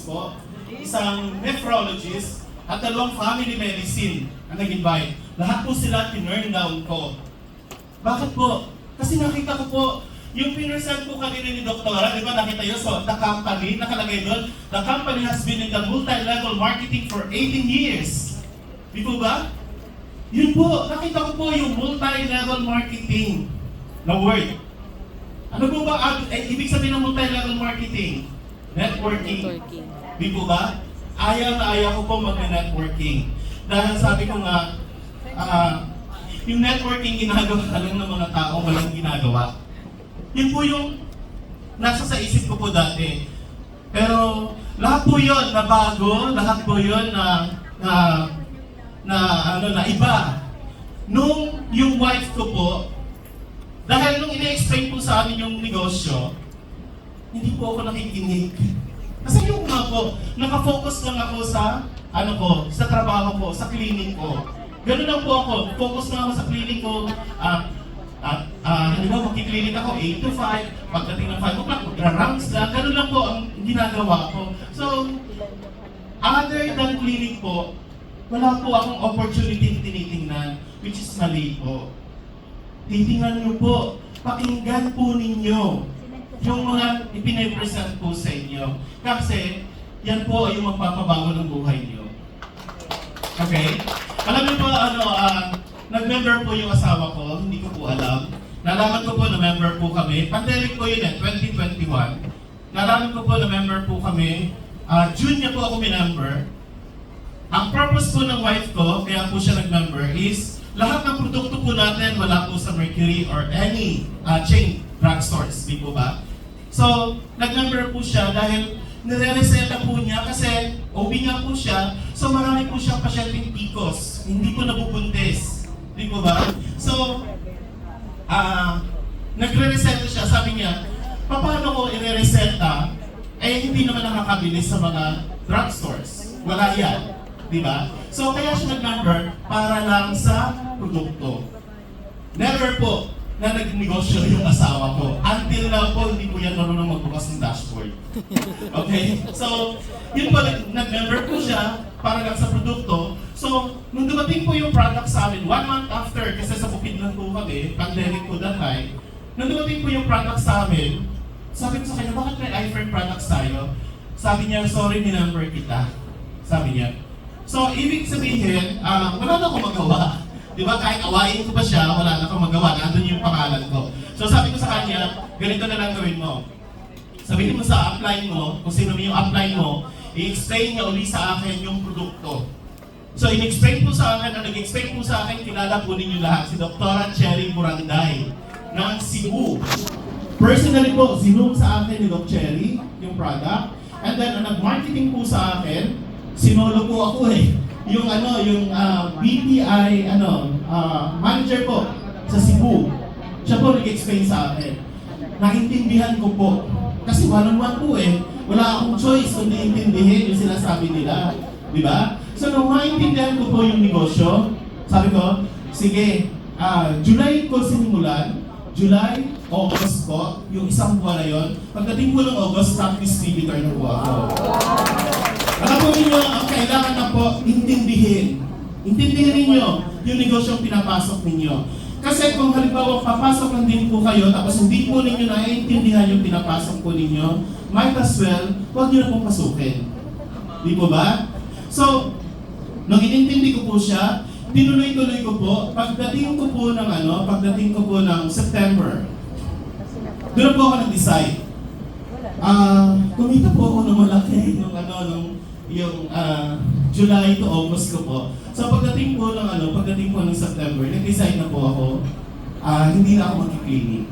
po, isang nephrologist, at dalawang family medicine ang nag-invite. Lahat po sila tinurn down ko. Bakit po? Kasi nakita ko po, yung pinresent po kanina ni Doktora, di ba nakita yun? So, the company, nakalagay doon, the company has been in the multi-level marketing for 18 years. Di po ba? Yun po, nakita ko po yung multi-level marketing na word. Ano po ba, ibig sabihin ng multi-level marketing? Networking. Di po ba? Ayaw na ayaw ko po mag-networking. Dahil sabi ko nga, yung networking ginagawa lang ng mga tao walang ginagawa. Yun po yung nasa sa isip ko po dati. Pero lahat po yun na bago, lahat po yun na iba. Nung yung wife ko po, dahil nung ina-explain po sa amin yung negosyo, hindi po ako nakikinig. Kasi yung nga po, nakafocus lang ako sa, sa trabaho ko, sa clinic ko. Ganun lang po ako, focus lang ako sa clinic ko. Magkiklinik ako 8 to 5, pagdating ng 5 o'clock, magra-rounds lang. Ganun lang po ang ginagawa ko. So, other than clinic po, wala po akong opportunity tinitingnan, which is mali po. Titingnan niyo po, pakinggan po ninyo yung mga ipine-present po sa inyo. Kasi, yan po ay yung magpapabago ng buhay niyo. Okay? Alam niyo po, nag-member po yung asawa ko, hindi ko po alam. Nalaman ko po na member po kami. Pandemic po yun 2021. Nalaman ko po na member po kami. June niya po ako minember. Ang purpose po ng wife ko, kaya po siya nag-member, is lahat ng produkto po natin wala po sa Mercury or any chain drugstores, di po ba? So, nag-member po siya dahil nire-reseta po niya kasi OB nga po siya, so marami po siyang pasyenteng PCOS, hindi po nabubuntis, di po ba? So, nagre-reseta siya, sabi niya, paano ko i-reseta? Hindi naman nakakabili sa mga drugstores. Wala yan, di ba? So, kaya siya nag-member para lang sa produkto. Never po na nagnegosyo yung asawa ko. Until now po, hindi po yan marunong magbukas ng dashboard. Okay? So, yun po, nag-member po siya para lang sa produkto. So, nung dumating po yung product sa amin, 1 month after, kasi sa COVID lang po kami, pandemic po that time, nung dumating po yung product sa amin, sabi ko sa kanya, bakit may iFrame products tayo? Sabi niya, sorry, minumber kita. Sabi niya. So, ibig sabihin, wala na akong magawa. Di ba, kahit awayin ko pa siya, wala na akong magawa. Nandun yung pangalan ko. So, sabi ko sa kanya, ganito na lang gawin mo. Sabihin mo sa upline mo, kung sino yung upline mo, i-explain niya uli sa akin yung produkto. So, in-explain po sa akin, nag-explain po sa akin, kilala po ninyo lahat, si Dr. Cherry Buranday ng Cebu. Personally po, sinum sa akin ni Dr. Cherry, yung product. And then, nag-marketing po sa akin, sinolo po ako yung BPI, manager po sa Cebu. Siya po nag-explain sa akin. Naintindihan ko po. Kasi one-on-one po wala akong choice kundi intindihin yung sinasabi nila. Di ba? So, nung maintindihan ko po yung negosyo, sabi ko, sige, July ko sinimulan, July, August po, yung isang buwan na yun. Pagdating po ng August, stock distributor na po ako. Alam po ninyo, ang kailangan na po, intindihin. Intindihin ninyo yung negosyong pinapasok ninyo. Kasi kung halimbawa papasok lang din po kayo, tapos hindi po ninyo naiintindihan yung pinapasok po ninyo, might as well, huwag nyo na pong pasukin. Di po ba? So, nung inintindi ko po siya, tinuloy-tuloy ko po, pagdating ko po ng September, doon po ako nag-decide. Kumita po ako ng malaki yung July to August ko po. So pagdating po ng September, nag-decide na po ako, hindi na ako mag-clinic.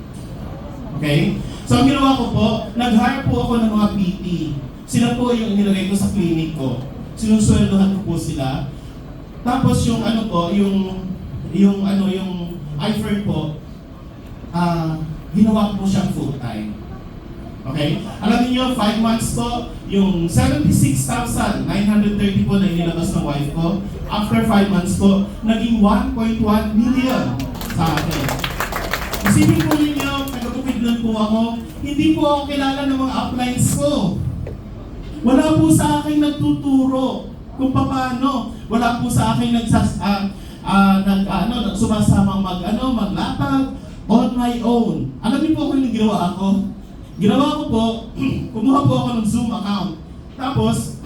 Okay? So ang ginawa ko po, nag-hire po ako ng mga PT. Sila po yung nilagay ko sa clinic ko. Sinusweldohan ko po sila. Tapos yung iFrame po, ginawa ko po siyang full-time. Okay? Alam niyo 5 months po, yung 76,930 po na inilabas ng wife ko, after 5 months po, naging 1.1 million sa akin. Isipin po ninyo, nagkakupid lang po ako, hindi po ako kilala ng mga uplines ko. Wala po sa akin nagtuturo kung paano. Wala po sa akin sumasamang maglatag on my own. Alam niyo po kung yung ginawa ako? Ginawa ko po, kumuha po ako ng Zoom account. Tapos,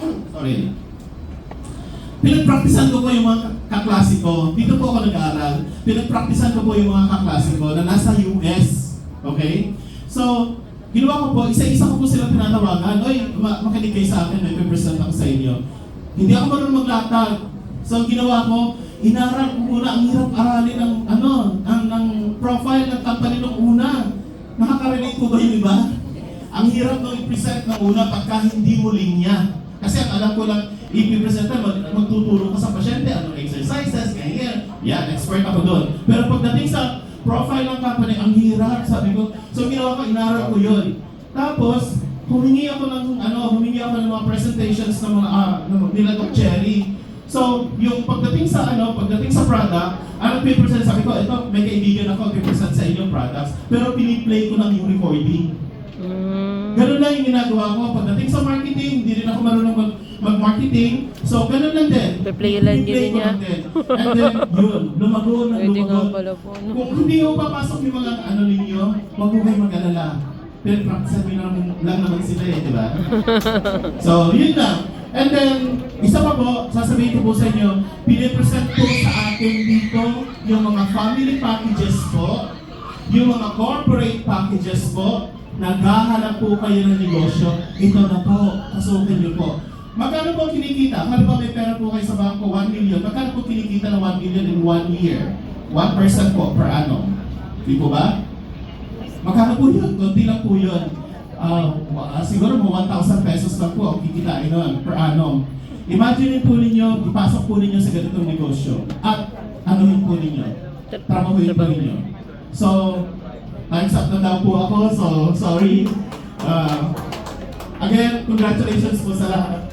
pinagpraktisan ko po yung mga kaklase ko. Dito po ako nag-aaral. Pinagpraktisan ko po yung mga kaklase ko na nasa US. Okay? So, ginawa ko po, isa-isa ko po sila tinatawagan. Oy, makinig kayo sa akin, may present ako sa inyo. Hindi ako marunong maglatag. So, ang ginawa ko, inaral ko muna, ang hirap aralin ng profile ng company nung una. Nakaka-relate po ba yung iba? Ang hirap nung i-present ng una pagka hindi mo linya. Kasi ang alam ko lang, i-present na, magtuturo ka sa pasyente, anong exercises, ganyan. Yan, expert ako doon. Pero pagdating sa profile ng company, ang hirap, sabi ko. So, ginawa ko, inaral ko yun. Tapos, humingi ako ng mga presentations ng mga nila Doc Cherry. So, yung pagdating sa product, anong pipresent, sabi ko, ito, may kaibigan ako, pipresent sa inyong products, pero piniplay ko lang yung recording. Ganun lang yung ginagawa ko. Pagdating sa marketing, hindi rin ako marunong mag-marketing. So, ganun lang din. Replay lang Piniplay ko niya. lang din. And then, yun, lumago. Pwede nga pala po. No? Kung hindi ko papasok yung mga ninyo, huwag mo kayo mag-alala. Pero practice lang naman sila di ba? So, yun lang. And then, isa pa po, sasabihin ko po sa inyo, pinipresent po sa akin dito yung mga family packages po, yung mga corporate packages po, naghahanap po kayo ng negosyo, ito na po, pasukin niyo po. Magkano po kinikita? Kano ba may pera po kayo sa bangko? 1 million. Magkano po kinikita ng 1 million in 1 year? 1% po per annum. Di po ba? Magkano po yun? Kunti lang po yun. Siguro mo 1,000 pesos lang po ang kikitain nun per annum. Imagine po ninyo, ipasok po ninyo sa ganitong negosyo. At anuhin po ninyo? Trabahuin po ninyo. So, time's up na daw po ako, so sorry. Again, congratulations po sa lahat.